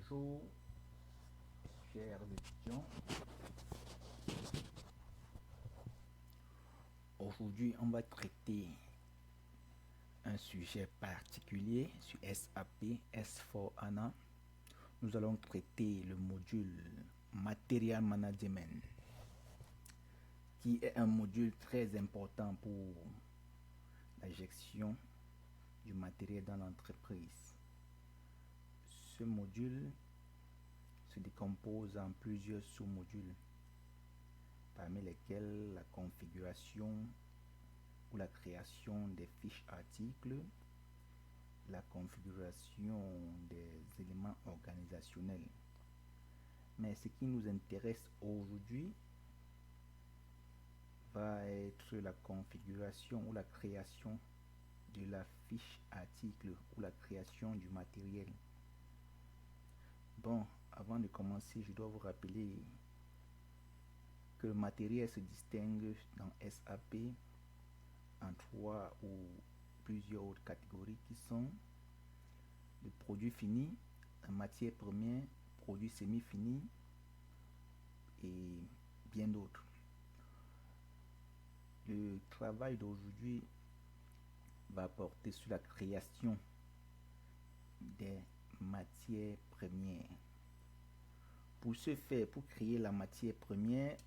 Bonjour, chers étudiants. Aujourd'hui, on va traiter un sujet particulier sur SAP S4HANA. Nous allons traiter le module Material Management, qui est un module très important pour la gestion du matériel dans l'entreprise. Ce module se décompose en plusieurs sous-modules, parmi lesquels la configuration ou la création des fiches articles, la configuration des éléments organisationnels. Mais ce qui nous intéresse aujourd'hui va être la configuration ou la création de la fiche article ou la création du matériel. Bon, avant de commencer, je dois vous rappeler que le matériel se distingue dans SAP en 3 ou plusieurs autres catégories qui sont le produit fini, la matière première, produit semi-fini et bien d'autres. Le travail d'aujourd'hui va porter sur la création des matières premières. Pour ce faire, pour créer la matière première,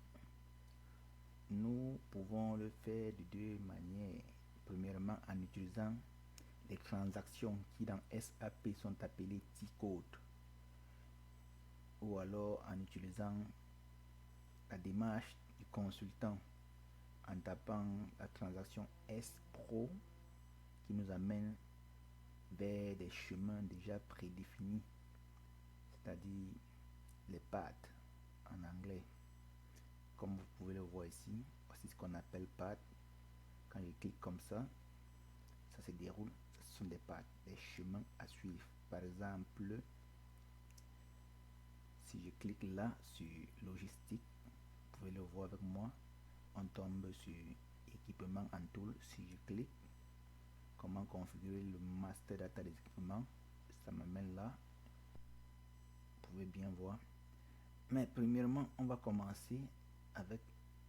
nous pouvons le faire de deux manières. Premièrement, en utilisant les transactions qui dans SAP sont appelées T-code, ou alors en utilisant la démarche du consultant en tapant la transaction S-Pro qui nous amène vers des chemins déjà prédéfinis, c'est-à-dire les paths en anglais. Comme vous pouvez le voir ici, voici ce qu'on appelle path. Quand je clique comme ça se déroule. Ce sont des paths, des chemins à suivre. Par exemple, si je clique là sur logistique, vous pouvez le voir avec moi, on tombe sur équipement en tool. Si je clique comment configurer le master data des équipements, ça m'amène là, vous pouvez bien voir. Mais premièrement, on va commencer avec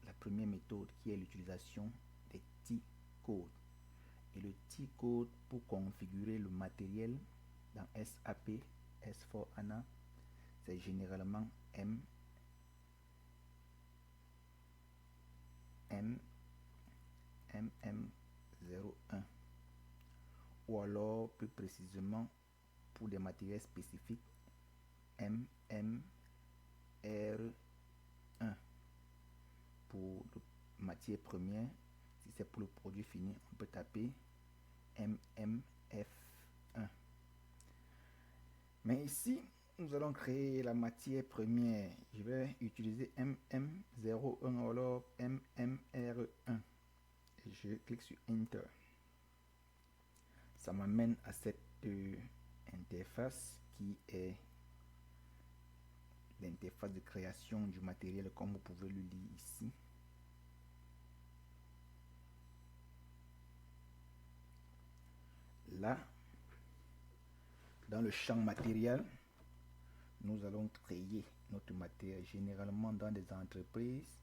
la première méthode qui est l'utilisation des T-codes. Et le T-code pour configurer le matériel dans SAP S4HANA, c'est généralement MM01, ou alors plus précisément pour des matériels spécifiques MMR1. Pour la matière première, si c'est pour le produit fini, on peut taper MMF1. Mais ici, nous allons créer la matière première. Je vais utiliser MM01 ou alors MMR1. Et je clique sur Enter. Ça m'amène à cette interface qui est l'interface de création du matériel, comme vous pouvez le lire ici. Là, dans le champ matériel, nous allons créer notre matériel. Généralement, dans des entreprises,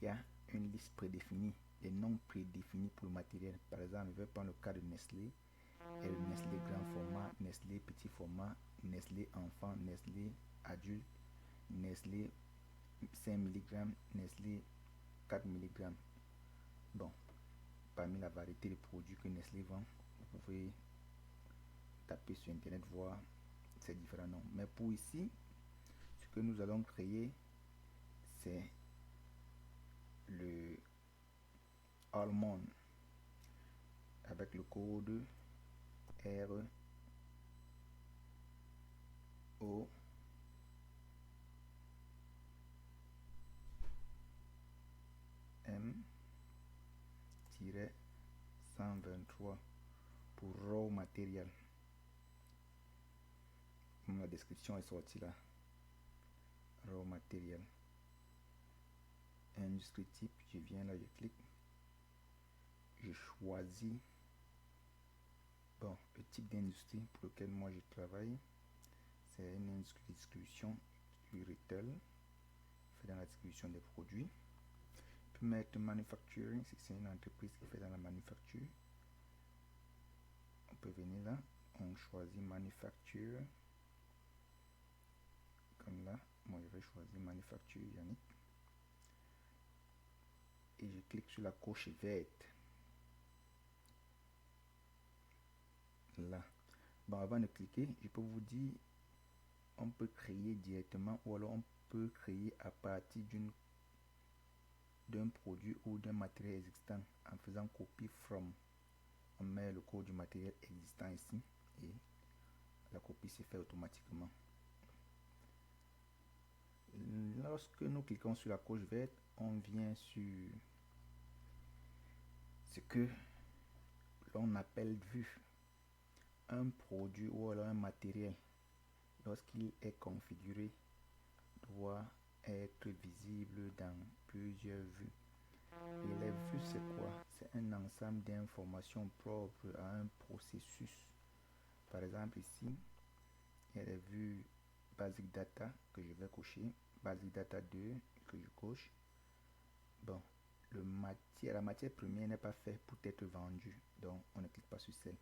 il y a une liste prédéfinie, des noms prédéfinis pour le matériel. Par exemple, je vais prendre le cas de Nestlé. Il y a le Nestlé grand format, Nestlé petit format, Nestlé enfant, Nestlé adulte, Nestlé 5 mg, Nestlé 4 mg. Bon, parmi la variété de produits que Nestlé vend, vous pouvez taper sur internet, voir ces différents noms. Mais pour ici, ce que nous allons créer, c'est le Almond avec le code R O M 123 pour raw material. La description est sortie là. Raw material. Industrie type, je viens là, je clique. Je choisis le type d'industrie pour lequel moi je travaille. c'est une distribution du retail, fait dans la distribution des produits. On peut mettre manufacturing si c'est une entreprise qui fait dans la manufacture. On peut venir là, on choisit manufacture, comme là, moi je vais choisir manufacture Yannick, et je clique sur la coche verte. Là, bon, avant de cliquer, je peux vous dire, on peut créer directement ou alors on peut créer à partir d'un produit ou d'un matériel existant en faisant copy from. On met le code du matériel existant ici et la copie se fait automatiquement. Lorsque nous cliquons sur la coche verte, on vient sur ce que l'on appelle vue. Un produit ou alors un matériel, lorsqu'il est configuré, doit être visible dans plusieurs vues. Et les vues, c'est quoi? C'est un ensemble d'informations propres à un processus. Par exemple, ici, il y a les vues Basic Data que je vais cocher, Basic Data 2 que je coche. Bon, la matière première n'est pas faite pour être vendue, donc on ne clique pas sur celle.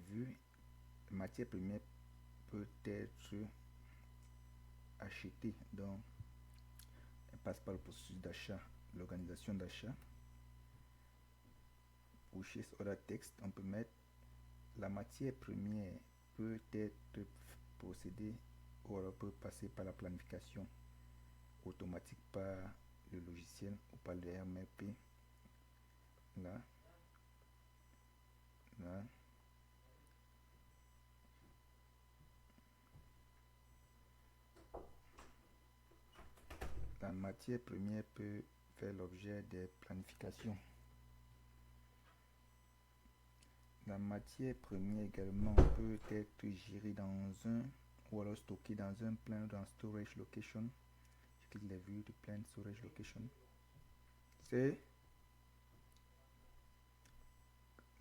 Vue, matière première peut être achetée, donc elle passe par le processus d'achat, l'organisation d'achat. Purchase order text, on peut mettre la matière première peut être possédée ou alors peut passer par la planification automatique par le logiciel ou par le RMP. Là, là. La matière première peut faire l'objet des planifications. La matière première également peut être gérée dans un ou alors stockée dans un plan dans storage location. Je clique les vues de plan storage location. C'est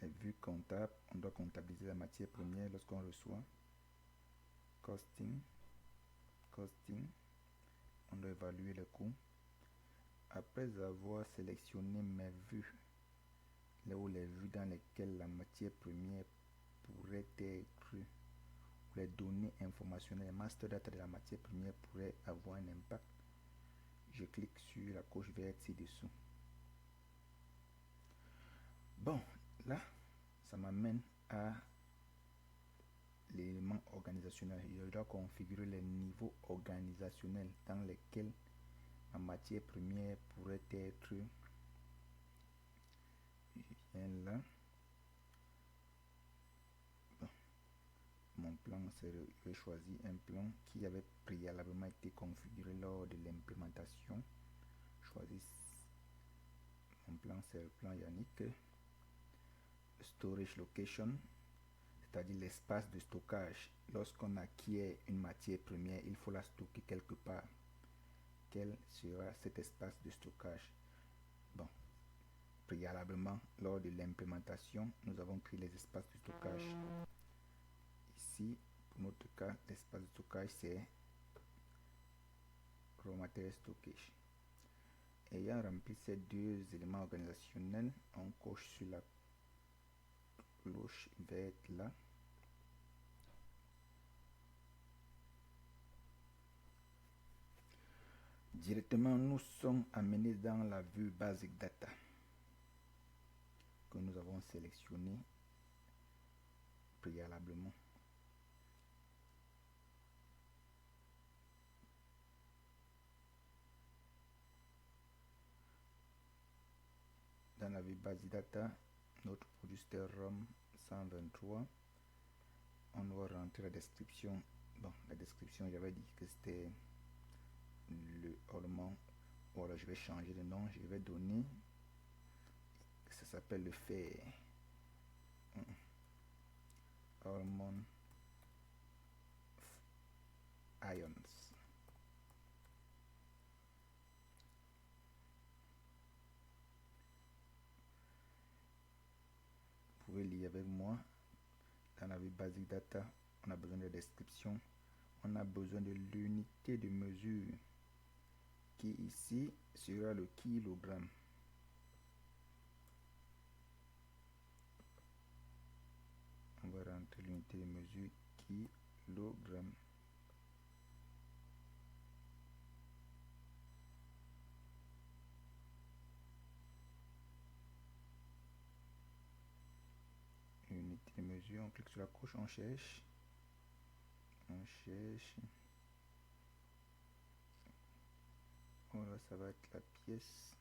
les vues comptables. On doit comptabiliser la matière première lorsqu'on reçoit. Costing. On doit évaluer le coût. Après avoir sélectionné mes vues, les vues dans lesquelles la matière première pourrait être, les données informationnelles, les master data de la matière première pourraient avoir un impact, je clique sur la coche verte ci-dessous. Bon, là, ça m'amène à l'élément organisationnel. Je dois configurer les niveaux organisationnels dans lesquels ma matière première pourrait être. Je viens là. Bon, mon plan, je vais choisir un plan qui avait préalablement été configuré lors de l'implémentation. Choisis mon plan, c'est le plan Yannick. Storage location, c'est-à-dire l'espace de stockage. Lorsqu'on acquiert une matière première, il faut la stocker quelque part. Quel sera cet espace de stockage? Bon, préalablement, lors de l'implémentation, nous avons créé les espaces de stockage. Ici, pour notre cas, l'espace de stockage, c'est Raw Material Stockage. Ayant rempli ces deux éléments organisationnels, on coche sur la cloche verte là. Directement, nous sommes amenés dans la vue Basic Data que nous avons sélectionné préalablement. Dans la vue Basic Data, notre produit c'était ROM 123. On doit rentrer la description. Bon, la description, j'avais dit que c'était le hormone. Voilà, je vais changer de nom. Je vais donner. Ça s'appelle le fer. Hormone Ions. Vous pouvez lire avec moi. vu Basic Data, on a besoin de description, on a besoin de l'unité de mesure qui ici sera le kilogramme. On va rentrer l'unité de mesure kilogramme. Unité de mesure, on clique sur la coche, on cherche. Voilà, ça va être la pièce.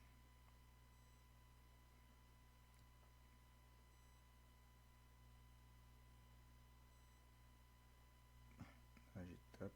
Là, je tape.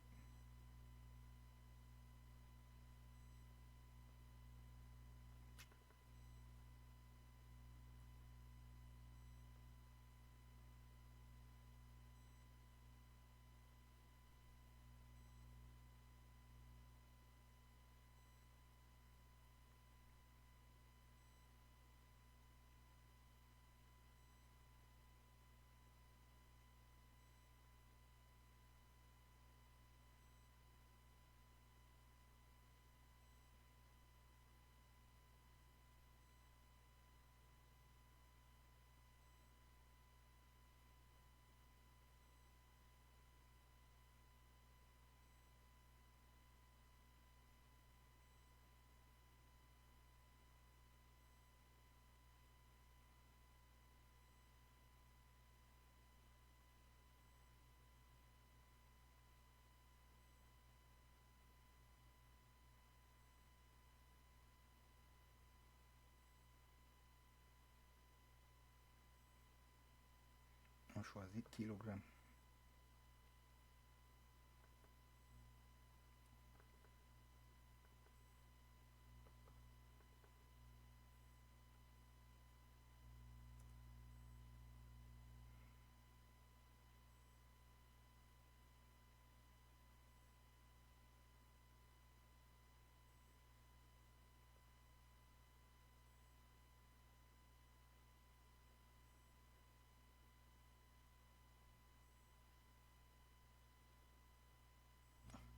On choisit kilogramme.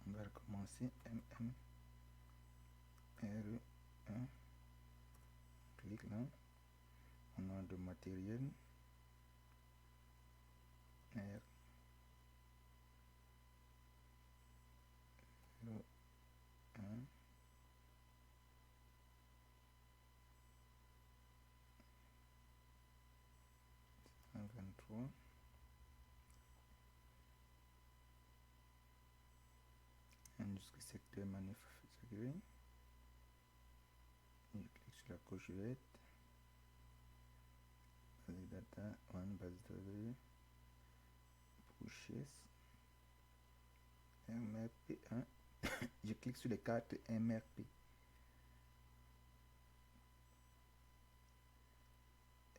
On va recommencer. R1. Clique là. On a de matériel. R. 1. 123. Industrie secteur manufacturier. Je clique sur la coche verte. Basic data, one base de pushes. MRP 1. Je clique sur les cartes MRP.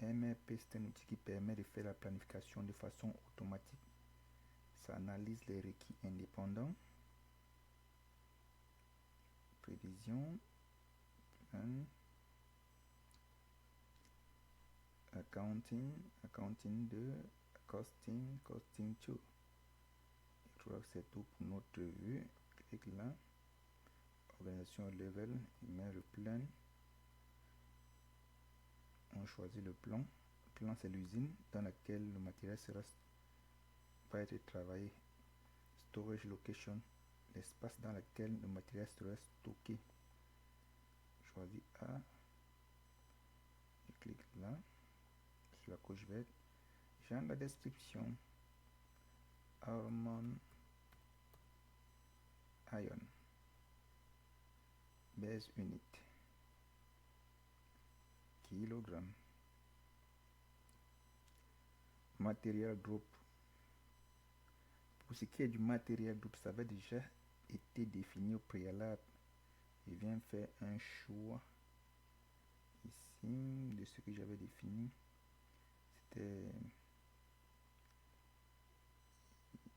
MRP, c'est un outil qui permet de faire la planification de façon automatique. Ça analyse les requis indépendants. Prévision, plan, accounting 2, costing 2. Je crois que c'est tout pour notre vue. Clique là. Organisation level, il met le plan. On choisit le plan. Le plan, c'est l'usine dans laquelle le matériel va être travaillé. Storage location, l'espace dans lequel le matériel sera stocké. Je choisis A. Je clique là. Sur la coche verte. J'ai la description. Harmon Iron. Base unit. Kilogramme. Matériel groupe. Pour ce qui est du matériel groupe, ça avait déjà été défini au préalable. Je viens faire un choix ici de ce que j'avais défini. C'était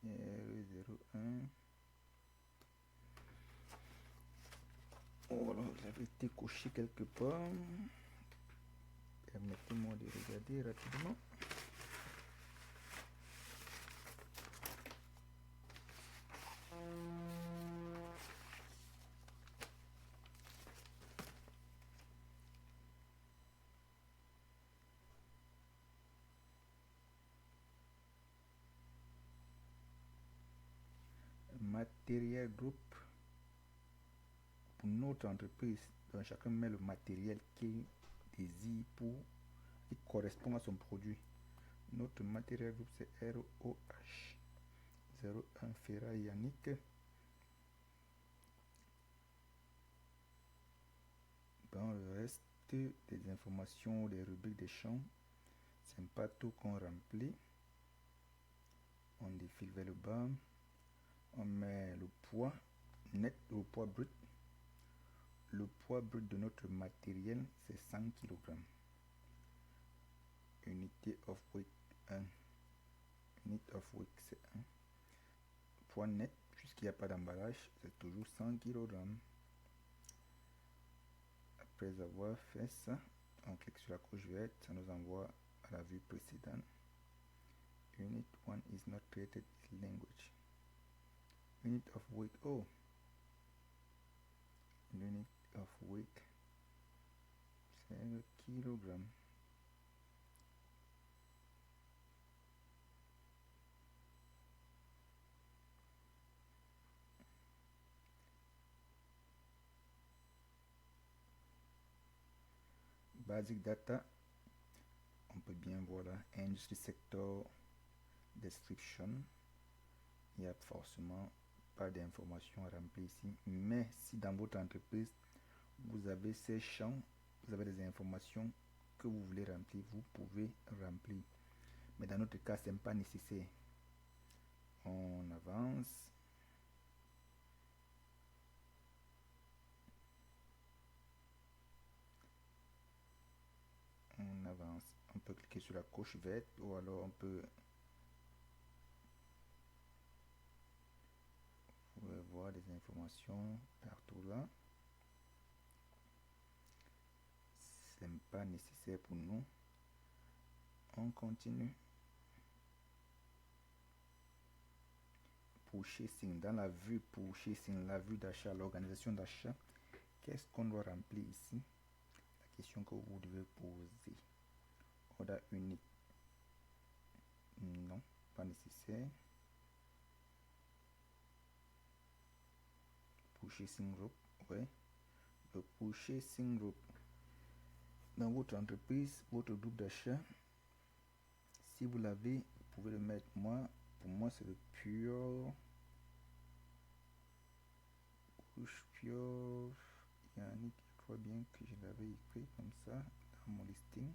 R01. Voilà, il avait été coché quelque part. Permettez-moi de regarder rapidement. matériel groupe pour notre entreprise. Donc chacun met le matériel qu'il désire qui correspond à son produit. Notre matériel groupe c'est ROH 01 Ferra Yannick. Dans le reste des informations, des rubriques des champs, c'est pas tout qu'on remplit. On défile vers le bas. On met le poids net, le poids brut. Le poids brut de notre matériel, c'est 100 kg. Unité of weight 1. Unit of weight, c'est 1. Poids net, puisqu'il n'y a pas d'emballage, c'est toujours 100 kg. Après avoir fait ça, on clique sur la couche verte, ça nous envoie à la vue précédente. Unit 1 is not created in language. Unit of weight, oh, unit of weight, c'est le kilogramme. Basic data, on peut bien voir là, industry sector description, il n'y a forcément pas d'informations à remplir ici, mais si dans votre entreprise vous avez ces champs, vous avez des informations que vous voulez remplir, vous pouvez remplir, mais dans notre cas ce n'est pas nécessaire. On avance. On avance, on peut cliquer sur la coche verte ou alors on peut voir des informations partout là. C'est pas nécessaire pour nous. On continue. Purchasing, dans la vue purchasing, la vue d'achat, l'organisation d'achat, qu'est-ce qu'on doit remplir ici? La question que vous devez poser. Order unique, non, pas nécessaire. Purchasing group, ouais. Le purchasing group dans votre entreprise, votre groupe d'achat, si vous l'avez, vous pouvez le mettre. Moi, pour moi, c'est le pure Yannick, je crois bien que je l'avais écrit comme ça dans mon listing.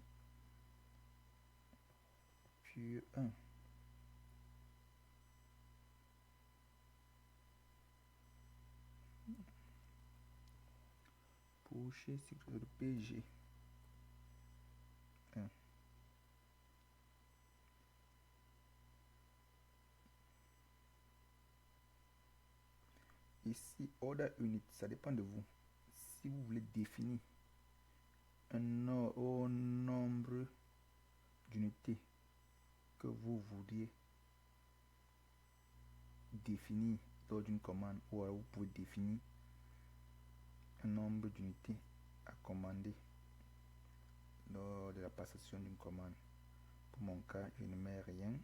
Pure 1. Coucher cycle de PG 1. Ici, order unit, ça dépend de vous. Si vous voulez définir un nombre d'unités que vous voudriez définir lors d'une commande, ou alors vous pouvez définir un nombre d'unités à commander lors de la passation d'une commande. Pour mon cas, je ne mets rien.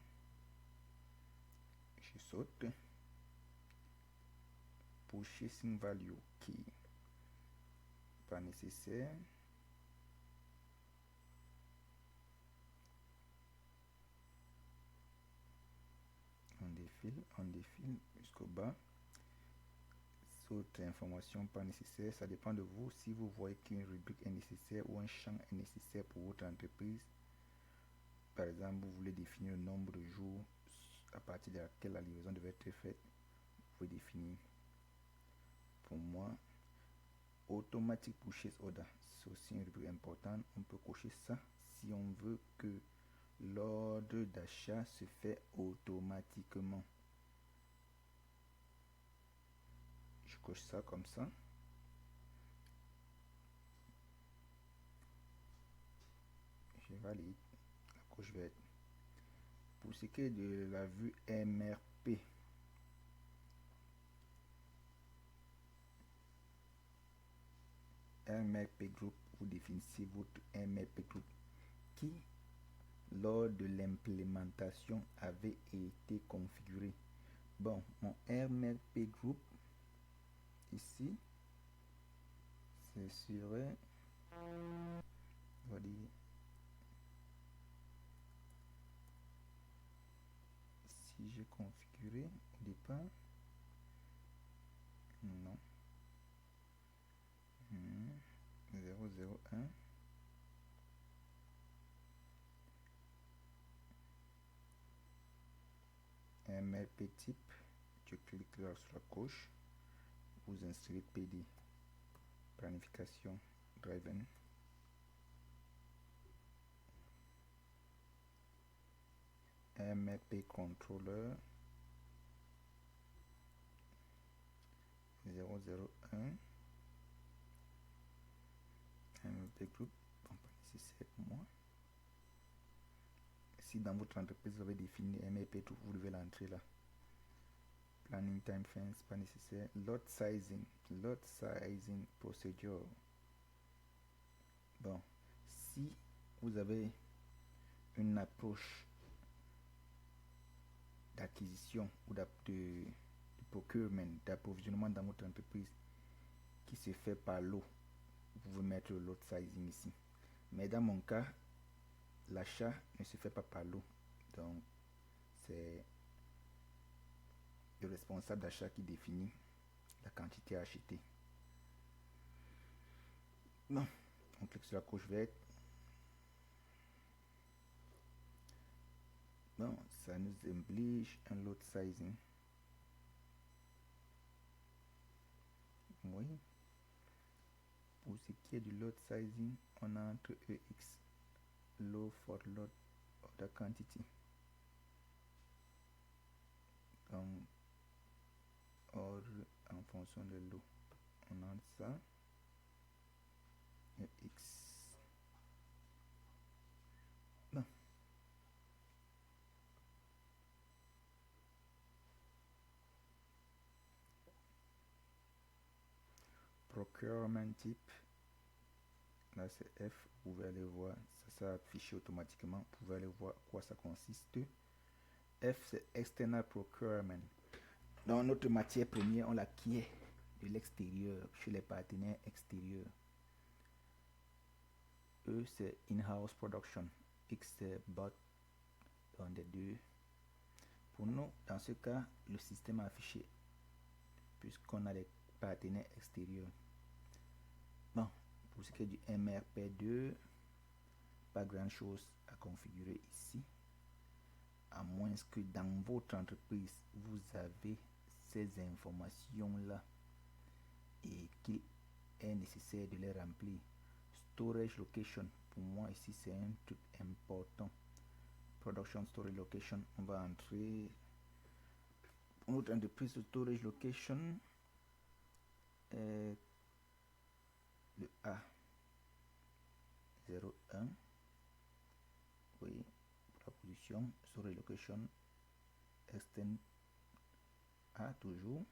Je saute. Purchasing value qui pas nécessaire. On défile jusqu'au bas. Autre information pas nécessaire, ça dépend de vous. Si vous voyez qu'une rubrique est nécessaire ou un champ est nécessaire pour votre entreprise, par exemple vous voulez définir le nombre de jours à partir de laquelle la livraison devait être faite, vous pouvez définir. Pour moi, automatic purchase order, c'est aussi une rubrique importante. On peut cocher ça si on veut que l'ordre d'achat se fait automatiquement. Je coche ça comme ça. Je valide la coche verte. Pour ce qui est de la vue MRP, MRP Group, vous définissez votre MRP Group qui, lors de l'implémentation, avait été configuré. Bon, mon MLP group ici, c'est sur, on va dire, si j'ai configuré au départ, non, 001, MLP type, je clique là sur la gauche, vous insérez PD, planification driven, MLP controller 001, MLP group, bon, pas nécessaire pour moi. Si dans votre entreprise vous avez défini MLP, vous devez l'entrer là. Planning time fence, pas nécessaire. Lot sizing procedure. Bon, si vous avez une approche d'acquisition ou de procurement, d'approvisionnement dans votre entreprise qui se fait par lot, vous pouvez mettre le lot sizing ici. Mais dans mon cas, l'achat ne se fait pas par lot. Donc, c'est le responsable d'achat qui définit la quantité à acheter. Bon, on clique sur la coche verte. Bon, ça nous oblige un lot sizing. Oui. Pour ce qui est du lot sizing, on a entre EX, low for lot order quantity. Donc, ordre en fonction de lot. On a ça. EX. Bon. Procurement type. Là, c'est F. Vous pouvez aller voir. Ça affiché automatiquement. Vous pouvez aller voir à quoi ça consiste. F, c'est External Procurement. Dans notre matière première, on l'acquiert de l'extérieur, chez les partenaires extérieurs. E, c'est In-house Production. X, c'est Bot. Dans les deux. Pour nous, dans ce cas, le système a affiché puisqu'on a des partenaires extérieurs. Bon, pour ce qui est du MRP2, pas grand chose à configurer ici, à moins que dans votre entreprise vous avez ces informations là et qu'il est nécessaire de les remplir. Storage location, pour moi ici c'est un truc important. Production storage location, on va entrer pour notre entreprise. Storage location, le A 01, oui, pour la position. Storage location extend A toujours.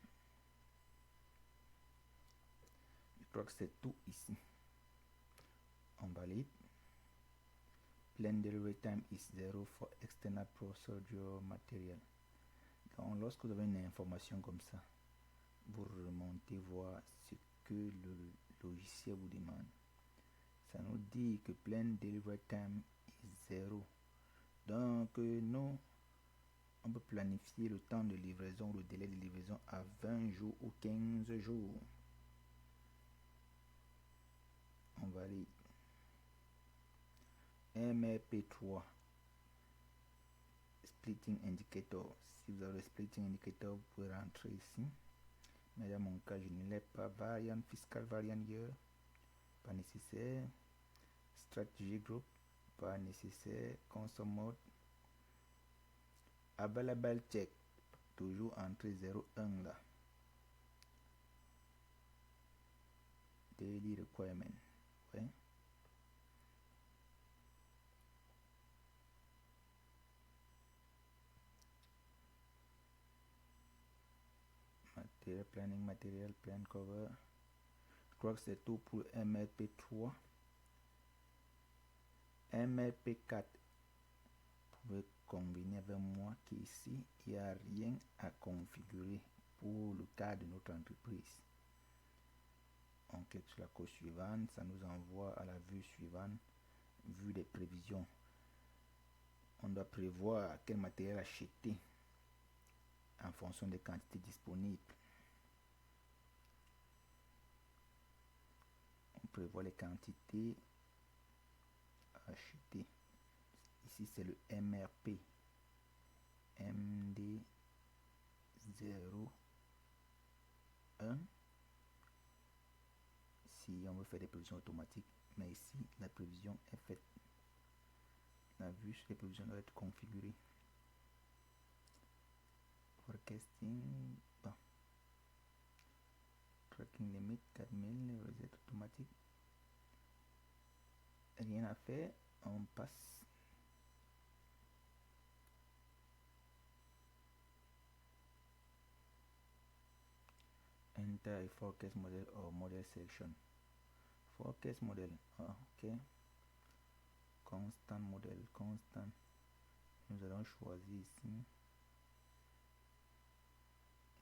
Je crois que c'est tout ici. On valide. Plan delivery time is 0 for external procedure material. Donc lorsque vous avez une information comme ça, vous remontez voir ce que le logiciel vous demande. Ça nous dit que plan delivery time is 0. Donc nous, on peut planifier le temps de livraison, le délai de livraison à 20 jours ou 15 jours. On valide. MRP3 Splitting Indicator. Si vous avez le Splitting Indicator, vous pouvez rentrer ici. Mais dans mon cas, je ne l'ai pas. Variant Fiscal Variant Year, pas nécessaire. Strategy Group, pas nécessaire. Console Mode. Available Check, toujours entre 0,1 là. Daily Requirement, ouais. Material Planning, Material Plan Cover. Je crois que c'est tout pour MLP3. MLP4, vous pouvez convenez avec moi qu'ici, il n'y a rien à configurer pour le cas de notre entreprise. On clique sur la coche suivante, ça nous envoie à la vue suivante, vue des prévisions. On doit prévoir quel matériel acheter en fonction des quantités disponibles. On prévoit les quantités achetées. Ici, c'est le MRP. MD01. Si on veut faire des prévisions automatiques, mais ici, la prévision est faite. La vue sur les prévisions doit être configurée. Forecasting, bon. Tracking limit 4000, reset automatique. Rien à faire, on passe. Enter a forecast model or model selection. Forecast model, ok. Constant model, constant. Nous allons choisir ici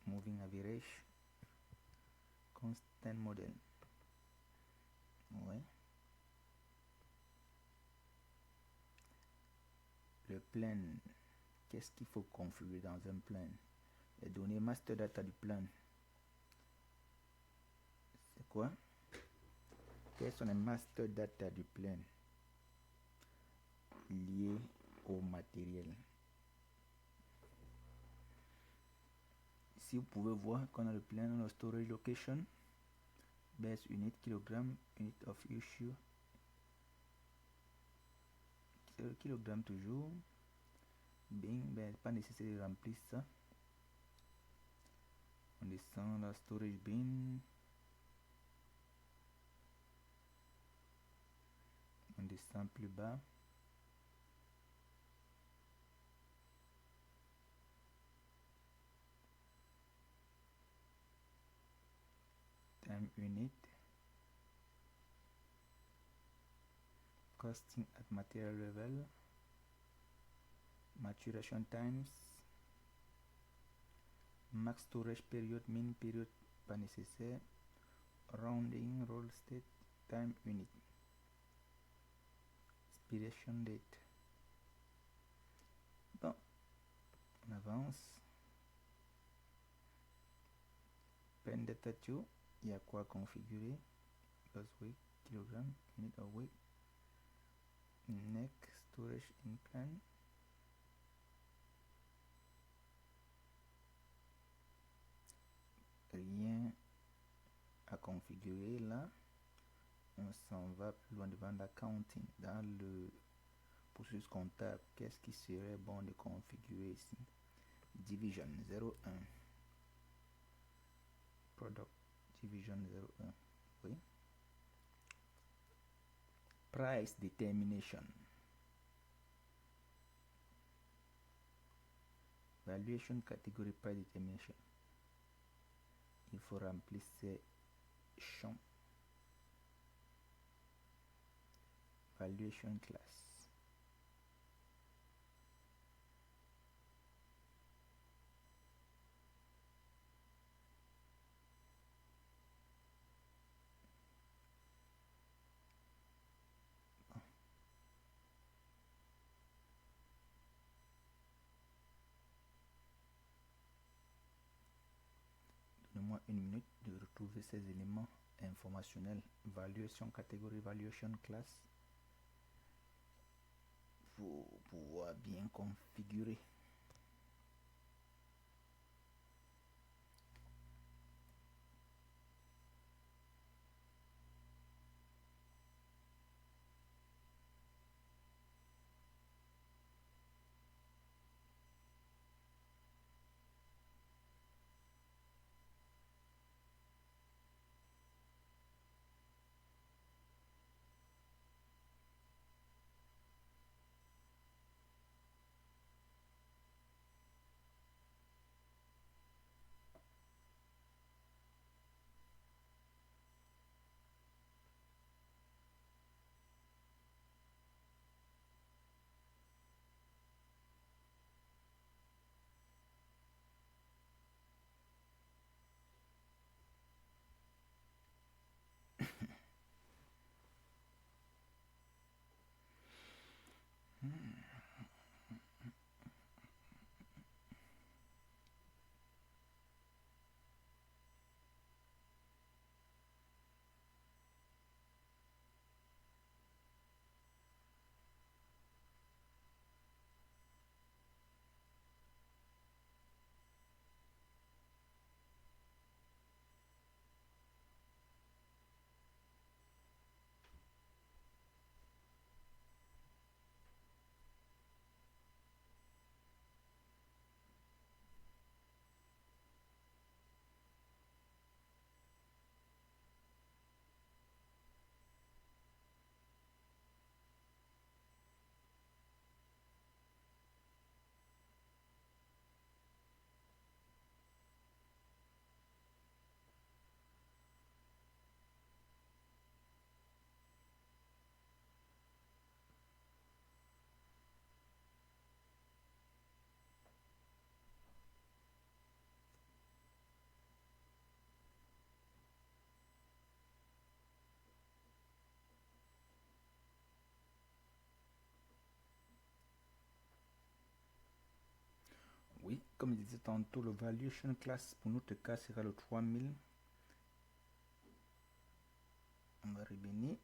moving average, constant model. Ouais. Le plan, qu'est-ce qu'il faut configurer dans un plan? Les données master data du plan. C'est quoi? Quels sont les master data du plan liés au matériel? Ici, vous pouvez voir qu'on a le plan, on a le storage location, base unit, kilogramme, unit of issue, kilogramme toujours. Bien, ben, pas nécessaire de remplir ça. On descend la storage bin. On descend plus bas. Time unit. Costing at material level. Maturation times. Max storage period, min period, pas nécessaire. Rounding, roll state, time unit. Expiration date. Bon, on avance. Pen data 2, il y a quoi configurer? Loss weight, kilogramme, unit of weight. Next, storage in plan. Rien à configurer là. On s'en va plus loin devant l'accounting. Dans le processus comptable, qu'est-ce qui serait bon de configurer ici? Division 01. Product Division 01. Oui. Price Determination. Valuation Category Price Determination. Il faut remplir ces champs. Valuation Class. Donnez-moi une minute de retrouver ces éléments informationnels. Valuation catégorie, valuation class. Pour pouvoir bien configurer. comme je disais tantôt, le valuation class pour notre cas sera le 3000. On va revenir.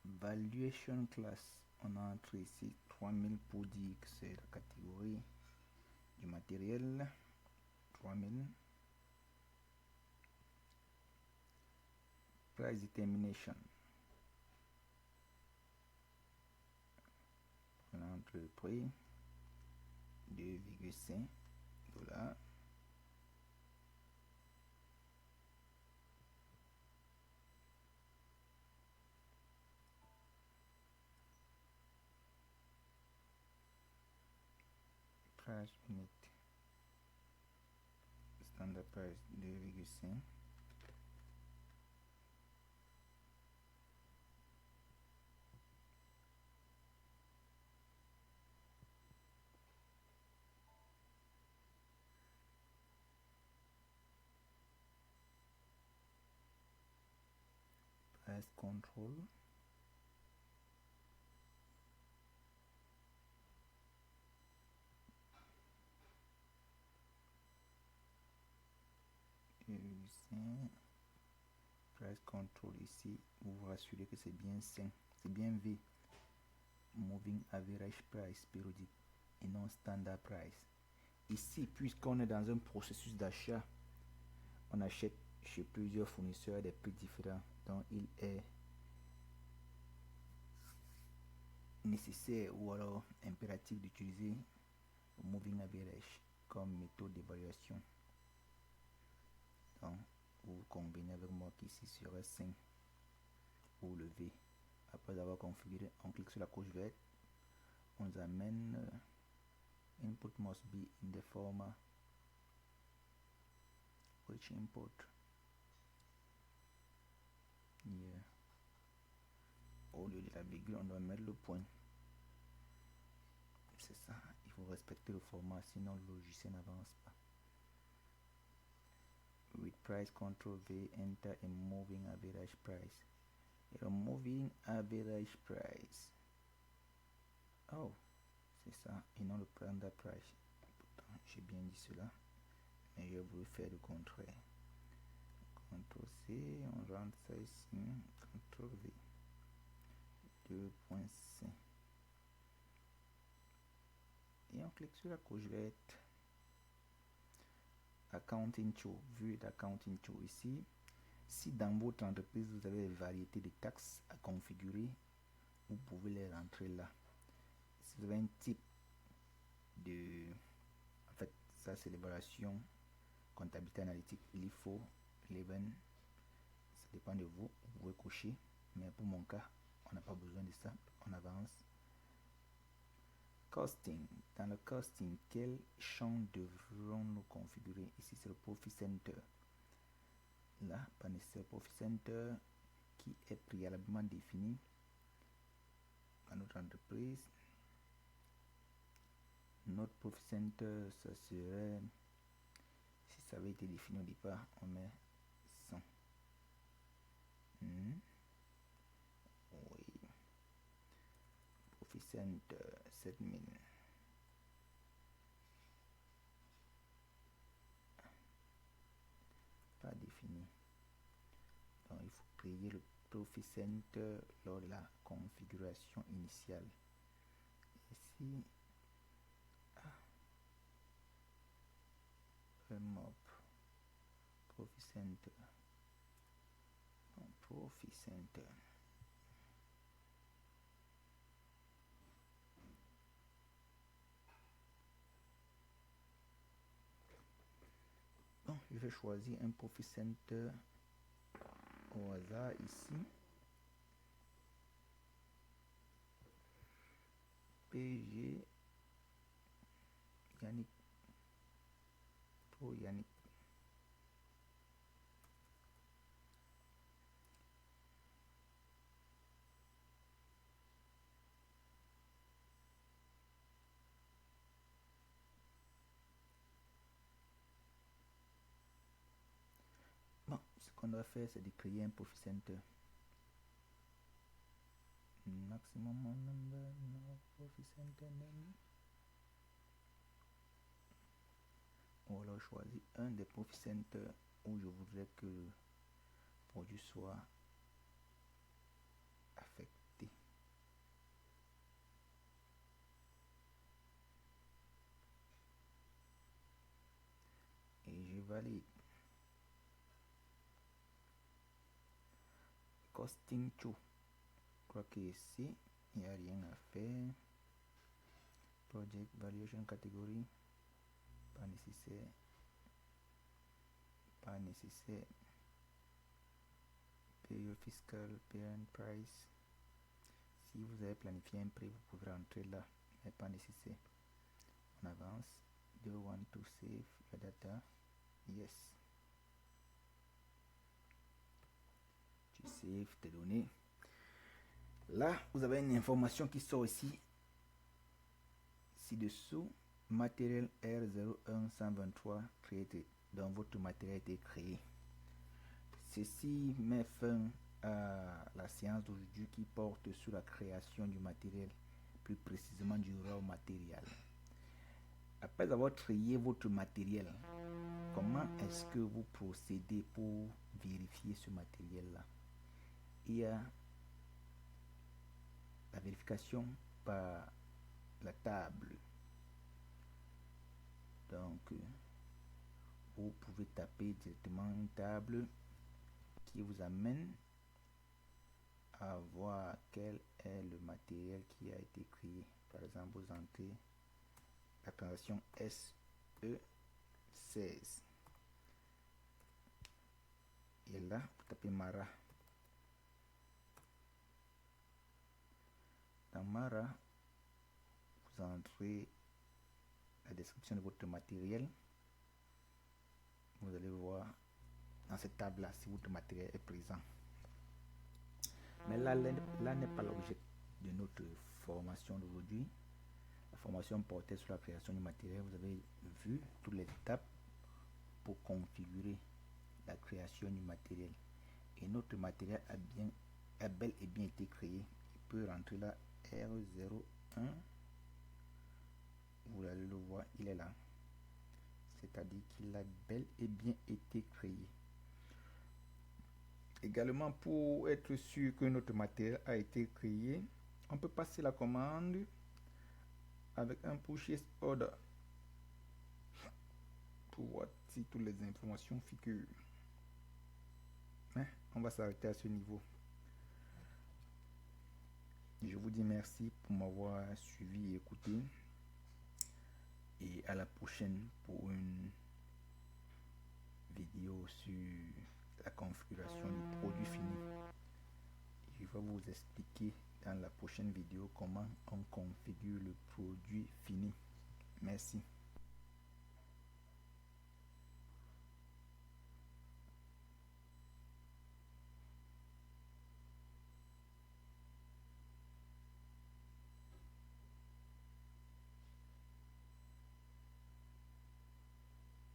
Valuation class, on a entré ici 3000 pour dire que c'est la catégorie du matériel. 3000. Price determination. On entre le prix 2,5 $. Price unit. Standard price 2,5. Price control. Price control ici, vous vous rassurez que c'est bien sain, c'est bien V. Moving average price périodique et non standard price. Ici, puisqu'on est dans un processus d'achat, on achète chez plusieurs fournisseurs des prix différents, donc il est nécessaire ou alors impératif d'utiliser le moving average comme méthode d'évaluation. Donc, vous combinez avec moi qu'ici serait 5 pour le V. Après avoir configuré, on clique sur la couche verte, on nous amène input must be in the format which input yeah. Au lieu de la virgule, on doit mettre le point. C'est ça, il faut respecter le format, sinon le logiciel n'avance pas. With price control V, enter a moving average price. Et le moving average price, oh, c'est ça, et non le standard price. Pourtant, j'ai bien dit cela, mais je voulais faire le contraire. CTRL C, on rentre ça ici, CTRL V, 2.5. Et on clique sur la couche verte. Accounting Tool, vue d'Accounting Tool ici. Si dans votre entreprise vous avez une variété de taxes à configurer, vous pouvez les rentrer là. Si vous avez un type de, en fait, ça c'est l'évaluation comptabilité analytique, LIFO, 11, ça dépend de vous, vous pouvez cocher, mais pour mon cas, on n'a pas besoin de ça, on avance. Costing, dans le costing, quel champ devrons-nous configurer? Ici c'est le Profit Center. Là, pas nécessaire Profit Center qui est préalablement défini à notre entreprise. Notre Profit Center, ça serait, si ça avait été défini au départ, on met 100. Oui. Profit Center 7000. Pas défini. Donc il faut créer le Profit Center lors de la configuration initiale. Ici, remove Profit Center. Non, Profit Center. Bon, je vais choisir un Profit Center au hasard ici. PG Yannick Pro Yannick. Bon, ce qu'on doit faire, c'est de créer un Profit Center. Maximum number, no Profit Center name. ou alors choisir un des profit centers où je voudrais que le produit soit affecté. Et je valide. Costing to. Je crois que ici, il n'y a rien à faire. Project Valuation Category. Pas nécessaire. Pas nécessaire. Période fiscale, parent price. Si vous avez planifié un prix, vous pouvez rentrer là, mais pas nécessaire. On avance. Do you want to save your data? Yes. Tu save tes données. Là, vous avez une information qui sort ici. Ci-dessous, matériel R01123 créé. Donc votre matériel a été créé. Ceci met fin à la séance d'aujourd'hui qui porte sur la création du matériel, plus précisément du raw matériel. Après avoir créé votre matériel, comment est-ce que vous procédez pour vérifier ce matériel-là? Il y a la vérification par la table. Donc, vous pouvez taper directement une table qui vous amène à voir quel est le matériel qui a été créé. Par exemple, vous entrez la transaction SE16. Et là, vous tapez Mara. Dans Mara, vous entrez la description de votre matériel. Vous allez voir dans cette table là si votre matériel est présent. Mais là n'est pas l'objet de notre formation d'aujourd'hui. La formation portait sur la création du matériel. Vous avez vu toutes les étapes pour configurer la création du matériel. Et notre matériel a bel et bien été créé. Il peut rentrer là R01. Vous allez le voir, il est là. C'est-à-dire qu'il a bel et bien été créé. Également, pour être sûr que notre matériel a été créé, on peut passer la commande avec un purchase order pour voir si toutes les informations figurent. Mais on va s'arrêter à ce niveau. Je vous dis merci pour m'avoir suivi et écouté. Et à la prochaine pour une vidéo sur la configuration du produit fini. Je vais vous expliquer dans la prochaine vidéo comment on configure le produit fini. Merci.